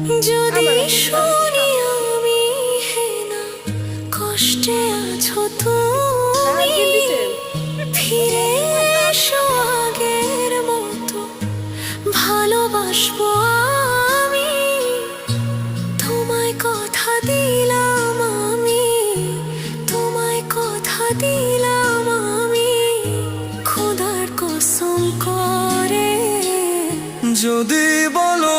যদি শুনি আমি হেনা কষ্টে আছো তুমি, ফিরে এসো আগের মতো ভালোবাসবো আমি। তোমায় কথা দিলাম আমি, তোমায় কথা দিলাম আমি, খোদার কসম করে। যদি বলো